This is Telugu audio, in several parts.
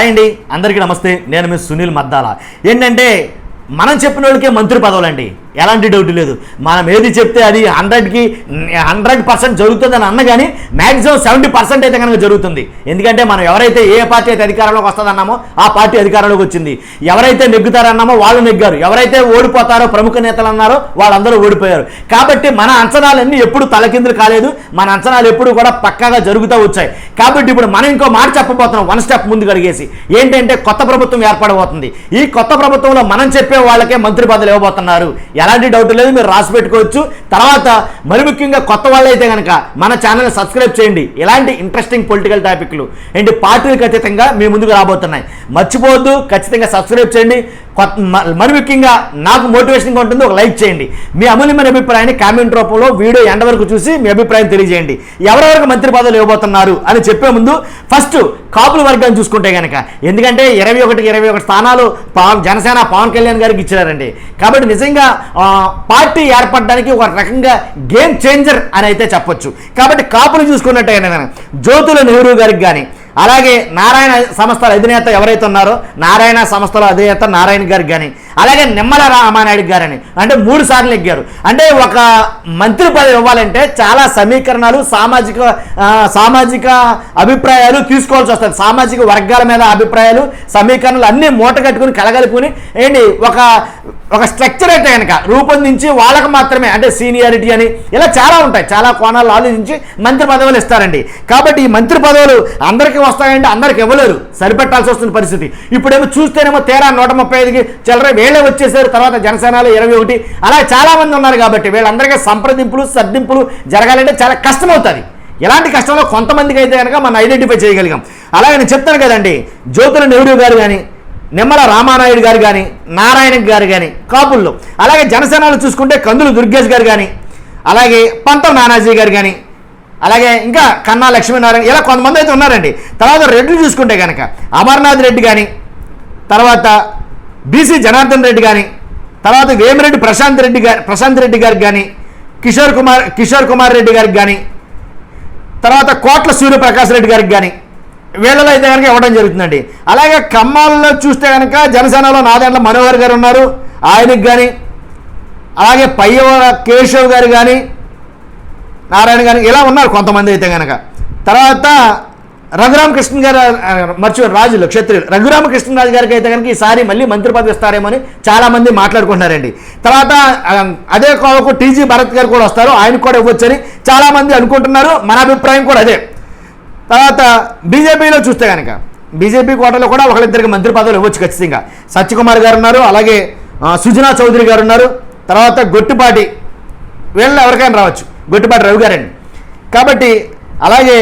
హాయ్ అండి, అందరికీ నమస్తే. నేను మీ సునీల్ మద్దాల. ఏంటంటే మనం చెప్పిన వాళ్ళకే మంత్రి పదవులండి, ఎలాంటి డౌట్ లేదు. మనం ఏది చెప్తే అది 100% జరుగుతుందని అన్న కానీ మ్యాక్సిమం 70% అయితే కనుక జరుగుతుంది. ఎందుకంటే మనం ఎవరైతే ఏ పార్టీ అయితే అధికారంలోకి వస్తుందన్నామో ఆ పార్టీ అధికారంలోకి వచ్చింది. ఎవరైతే నెగ్గుతారన్నామో వాళ్ళు నెగ్గారు. ఎవరైతే ఓడిపోతారో ప్రముఖ నేతలు అన్నారో వాళ్ళందరూ ఓడిపోయారు. కాబట్టి మన అంచనాలన్నీ ఎప్పుడు తలకిందులు కాలేదు. మన అంచనాలు ఎప్పుడు కూడా పక్కాగా జరుగుతూ వచ్చాయి. కాబట్టి ఇప్పుడు మనం ఇంకో మాట చెప్పబోతున్నాం, 1 స్టెప్ ముందుకు అడిగేసి. ఏంటంటే కొత్త ప్రభుత్వం ఏర్పడబోతుంది. ఈ కొత్త ప్రభుత్వంలో మనం చెప్పే వాళ్ళకే మంత్రి పదవులు ఇవ్వబోతున్నారు. ఎలాంటి డౌట్ లేదు, మీరు రాసి పెట్టుకోవచ్చు. తర్వాత మరి ముఖ్యంగా కొత్త వాళ్ళైతే కనుక మన ఛానల్ సబ్స్క్రైబ్ చేయండి. ఇలాంటి ఇంట్రెస్టింగ్ పొలిటికల్ టాపిక్లు ఏంటి పార్టీలకు అతీతంగా మీ ముందుకు రాబోతున్నాయి. మర్చిపోవద్దు, ఖచ్చితంగా సబ్స్క్రైబ్ చేయండి. మరి ముఖ్యంగా నాకు మోటివేషన్గా ఉంటుంది, ఒక లైక్ చేయండి. మీ అమూల్యమైన అభిప్రాయాన్ని కామెంట్ రూపంలో వీడియో ఎండ్ వరకు చూసి మీ అభిప్రాయం తెలియజేయండి. ఎవరెవరికి మంత్రి పదవులు ఇవ్వబోతున్నారు అని చెప్పే ముందు ఫస్ట్ కాపుల వర్గాన్ని చూసుకుంటే కనుక, ఎందుకంటే 21 స్థానాలు జనసేన పవన్ కళ్యాణ్ గారికి ఇచ్చారండి. కాబట్టి నిజంగా పార్టీ ఏర్పడడానికి ఒక రకంగా గేమ్ చేంజర్ అని అయితే చెప్పొచ్చు. కాబట్టి కాపులు చూసుకున్నట్టయినా జ్యోతుల నెహ్రూ గారికి కానీ, అలాగే నారాయణ సంస్థల అధినేత ఎవరైతే ఉన్నారో నారాయణ సంస్థల అధినేత నారాయణ గారికి కానీ, అలాగే నిమ్మల రామానాయుడు గారని అంటే 3 సార్లు ఎగ్గారు. అంటే ఒక మంత్రి పదవి ఇవ్వాలంటే చాలా సమీకరణాలు, సామాజిక అభిప్రాయాలు తీసుకోవాల్సి వస్తుంది. సామాజిక వర్గాల మీద అభిప్రాయాలు, సమీకరణలు అన్నీ మూట కట్టుకుని కలగలుపుని ఏంటి ఒక స్ట్రక్చర్ అయితే కనుక రూపొందించి వాళ్ళకు మాత్రమే అంటే సీనియారిటీ అని ఇలా చాలా ఉంటాయి. చాలా కోణాలు ఆలోచించి మంత్రి పదవులు ఇస్తారండి. కాబట్టి ఈ మంత్రి పదవులు అందరికీ వస్తాయంటే అందరికి ఇవ్వలేరు, సరిపెట్టాల్సి వస్తున్న పరిస్థితి. ఇప్పుడేమో చూస్తేనేమో తేరా 135కి చిల్లర వేళ్ళే వచ్చేసారు. తర్వాత జనసేనలో 21 అలా చాలామంది ఉన్నారు. కాబట్టి వీళ్ళందరికీ సంప్రదింపులు సర్దింపులు జరగాలంటే చాలా కష్టమవుతుంది. ఎలాంటి కష్టంలో కొంతమందికి అయితే కనుక మనం ఐడెంటిఫై చేయగలిగాం. అలాగే నేను చెప్తాను కదండి, జ్యోతుల నెహ్రూ గారు కానీ, నిమ్మల రామానాయుడు గారు కానీ, నారాయణ గారు కానీ కాపుల్లో, అలాగే జనసేనలు చూసుకుంటే కందులు దుర్గేష్ గారు కానీ, అలాగే పంతం నానాజీ గారు కానీ, అలాగే ఇంకా కన్నా లక్ష్మీనారాయణ ఇలా కొంతమంది అయితే ఉన్నారండి. తర్వాత రెడ్డి చూసుకుంటే కనుక అమర్నాథ్ రెడ్డి కానీ, తర్వాత బీసీ జనార్దన్ రెడ్డి కానీ, తర్వాత వేమిరెడ్డి ప్రశాంత్ రెడ్డి గారికి కానీ, కిషోర్ కుమార్ రెడ్డి గారికి కానీ, తర్వాత కోట్ల సూర్యప్రకాష్ రెడ్డి గారికి కానీ వీళ్ళలో అయితే కనుక ఇవ్వడం జరుగుతుందండి. అలాగే ఖమ్మాల్లో చూస్తే కనుక జనసేనలో నాదెండ్ల మనోహర్ గారు ఉన్నారు, ఆయనకి కానీ, అలాగే పయ్యవ కేశవ్ గారు కానీ, నారాయణ గారు ఇలా ఉన్నారు కొంతమంది అయితే కనుక. తర్వాత రఘురామకృష్ణ గారు రాజులు క్షత్రియులు రఘురామకృష్ణరాజు గారికి అయితే కనుక ఈసారి మళ్ళీ మంత్రి పదవి ఇస్తారేమో అని చాలామంది మాట్లాడుకుంటున్నారండి. తర్వాత అదే కోవకు టీజీ భరత్ గారు కూడా వస్తారు, ఆయనకు కూడా ఇవ్వచ్చని చాలామంది అనుకుంటున్నారు. మన అభిప్రాయం కూడా అదే. తర్వాత బీజేపీలో చూస్తే కనుక బీజేపీ కోటలో కూడా ఒకరిద్దరికి మంత్రి పదవులు ఇవ్వచ్చు ఖచ్చితంగా. సత్యకుమార్ గారు ఉన్నారు, అలాగే సుజనా చౌదరి గారు ఉన్నారు, తర్వాత గొట్టిపాటి వీళ్ళలో ఎవరికైనా రావచ్చు, గొట్టిపాటి రవి గారండి. కాబట్టి అలాగే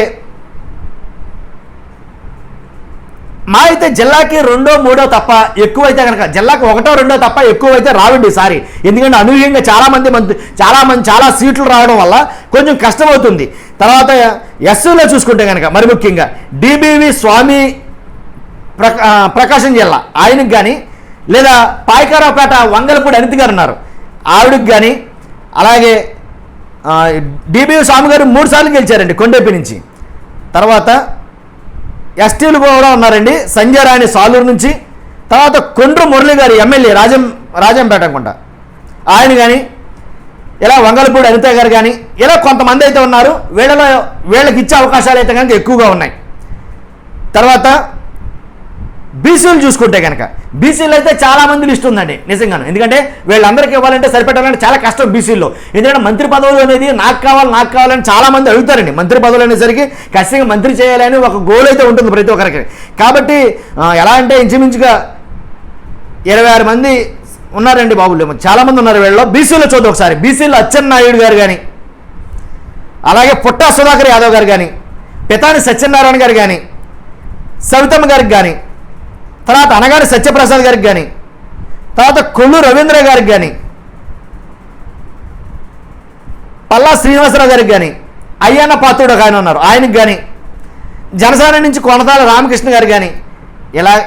మా అయితే జిల్లాకి 2, 3 తప్ప ఎక్కువైతే కనుక జిల్లాకి 1, 2 తప్ప ఎక్కువైతే రావండి ఈసారి. ఎందుకంటే అనూహ్యంగా చాలా సీట్లు రావడం వల్ల కొంచెం కష్టమవుతుంది. తర్వాత ఎస్సీలో చూసుకుంటే కనుక మరి ముఖ్యంగా డిబివి స్వామి ప్రకాశం జిల్లా ఆయనకు కానీ, లేదా పాయకారావుపేట వంగలపూడి అనితి గారు ఉన్నారు, ఆవిడకి కానీ, అలాగే డిబివి స్వామి గారు 3 సార్లు గెలిచారండి కొండేపి నుంచి. తర్వాత ఎస్టీలు కూడా ఉన్నారండి, సంజయ్ రాణి సాలూరు నుంచి. తర్వాత కొండ్రు మురళి గారు ఎమ్మెల్యే రాజంపేట అనుకుంటా, ఆయన కానీ, ఇలా వంగలపూడి అనిత గారు కానీ ఇలా కొంతమంది అయితే ఉన్నారు. వీళ్ళకి ఇచ్చే అవకాశాలు అయితే కనుక ఎక్కువగా ఉన్నాయి. తర్వాత బీసీలు చూసుకుంటే కనుక బీసీలు అయితే చాలామంది లిస్ట్ ఉందండి నిజంగాను. ఎందుకంటే వీళ్ళందరికీ ఇవ్వాలంటే సరిపెట్టాలంటే చాలా కష్టం బీసీల్లో. ఎందుకంటే మంత్రి పదవులు అనేది నాకు కావాలని చాలామంది అడుగుతారండి. మంత్రి పదవులు అనేసరికి ఖచ్చితంగా మంత్రి చేయాలని ఒక గోల్ అయితే ఉంటుంది ప్రతి ఒక్కరికి. కాబట్టి ఎలా అంటే ఇంచుమించుగా 26 మంది ఉన్నారండి బాబులు, చాలామంది ఉన్నారు వీళ్ళలో. బీసీలో చూద్దాం ఒకసారి. బీసీలో అచ్చెన్నాయుడు గారు కానీ, అలాగే పుట్టా సుధాకర్ యాదవ్ గారు కానీ, పితాని సత్యనారాయణ గారు కానీ, సవితమ్మ గారికి కానీ, తర్వాత అనగాని సత్యప్రసాద్ గారికి కానీ, తర్వాత కొల్లు రవీంద్ర గారికి కానీ, పల్లా శ్రీనివాసరావు గారికి కానీ, అయ్యన్న పాత్రుడు ఒక ఆయన ఉన్నారు, ఆయనకి కానీ, జనసేన నుంచి కొనతాల రామకృష్ణ గారు కానీ,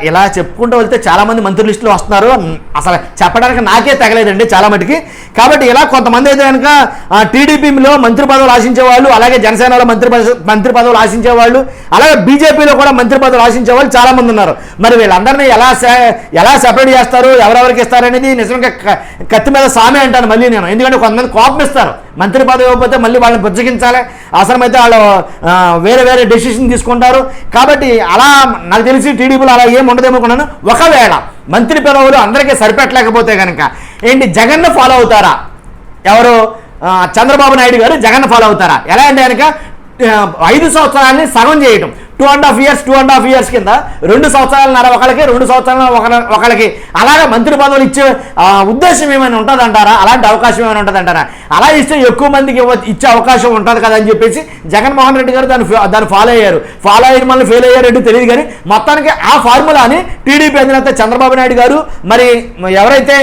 ఇలా చెప్పుకుంటూ వెళ్తే చాలామంది మంత్రి లిస్టులో వస్తున్నారు. అసలు చెప్పడానికి నాకే తగలేదండి చాలా మటుకి. కాబట్టి ఇలా కొంతమంది అయితే కనుక టీడీపీలో మంత్రి పదవులు ఆశించే వాళ్ళు, అలాగే జనసేనలో మంత్రి పదవులు ఆశించే వాళ్ళు, అలాగే బీజేపీలో కూడా మంత్రి పదవులు ఆశించే వాళ్ళు చాలామంది ఉన్నారు. మరి వీళ్ళందరినీ ఎలా సెపరేట్ చేస్తారు, ఎవరెవరికి ఇస్తారు అనేది నిజంగా కత్తి మీద సామే అంటాను మళ్ళీ నేను. ఎందుకంటే కొంతమంది కోపం ఇస్తారు, మంత్రి పదవి ఇవ్వకపోతే మళ్ళీ వాళ్ళని బుజ్జగించాలి, అవసరమైతే వాళ్ళు వేరే డెసిషన్ తీసుకుంటారు. కాబట్టి అలా నాకు తెలిసి టీడీపీలో అలా ఏం ఉండదేమనుకున్నాను. ఒకవేళ మంత్రి పదవులు అందరికీ సరిపెట్టలేకపోతే కనుక ఏంటి, జగన్ను ఫాలో అవుతారా? ఎవరు? చంద్రబాబు నాయుడు గారు జగన్ను ఫాలో అవుతారా? ఎలా అంటే కనుక 5 సంవత్సరాలని సగం చేయటం, 2.5 years కింద 2 సంవత్సరాలన్నర ఒకళ్ళకి, 2 సంవత్సరాల ఒకళ్ళకి అలాగే మంత్రి పదవులు ఇచ్చే ఉద్దేశం ఏమైనా ఉంటుందంటారా? అలాంటి అవకాశం ఏమైనా ఉంటుందంటారా? అలా ఇస్తే ఎక్కువ మందికి ఇచ్చే అవకాశం ఉంటుంది కదా అని చెప్పేసి జగన్మోహన్ రెడ్డి గారు దాన్ని ఫాలో అయ్యారు. ఫాలో అయిన మళ్ళీ ఫెయిల్ అయ్యారంటే తెలియదు. కానీ మొత్తానికి ఆ ఫార్ములాని టీడీపీ అధినేత చంద్రబాబు నాయుడు గారు, మరి ఎవరైతే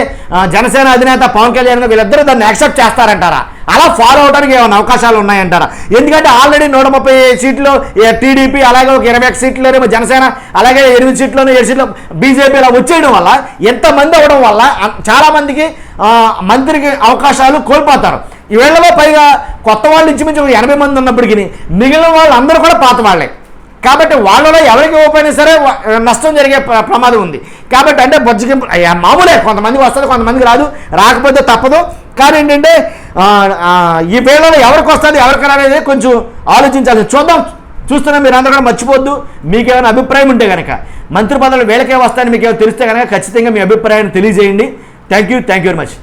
జనసేన అధినేత పవన్ కళ్యాణ్ గారు, వీళ్ళిద్దరూ దాన్ని యాక్సెప్ట్ చేస్తారంటారా? అలా ఫాలో అవడానికి ఏమైనా అవకాశాలు ఉన్నాయంటారా? ఎందుకంటే ఆల్రెడీ 130 సీట్లు టీడీపీ, అలాగే ఒక 21 సీట్లోనేమో జనసేన, అలాగే 8 సీట్లోనే 7 సీట్లు బీజేపీ ఇలా వచ్చేయడం వల్ల, ఎంతమంది అవ్వడం వల్ల చాలామందికి మంత్రికి అవకాశాలు కోల్పోతారు. ఈ వేళలో పైగా కొత్త వాళ్ళు ఇంచుమించు 80 మంది ఉన్నప్పటికీ మిగిలిన వాళ్ళు అందరూ కూడా పాత వాళ్ళే. కాబట్టి వాళ్ళలో ఎవరికి ఇవ్వకపోయినా సరే నష్టం జరిగే ప్రమాదం ఉంది. కాబట్టి అంటే బొజ్జగింపు మామూలే, కొంతమందికి వస్తుంది, కొంతమందికి రాదు, రాకపోతే తప్పదు. కానీ ఏంటంటే ఈ వేళలో ఎవరికి వస్తుంది, ఎవరికి రాలేదు కొంచెం ఆలోచించాలి. చూస్తున్నా మీరు అందరూ కూడా మర్చిపోద్దు. మీకేమైనా అభిప్రాయం ఉంటే కనుక మంత్రి పదవులు వీళ్ళకే వస్తాయని మీకు ఏమైనా తెలిస్తే కనుక ఖచ్చితంగా మీ అభిప్రాయాన్ని తెలియజేయండి. Thank you very much.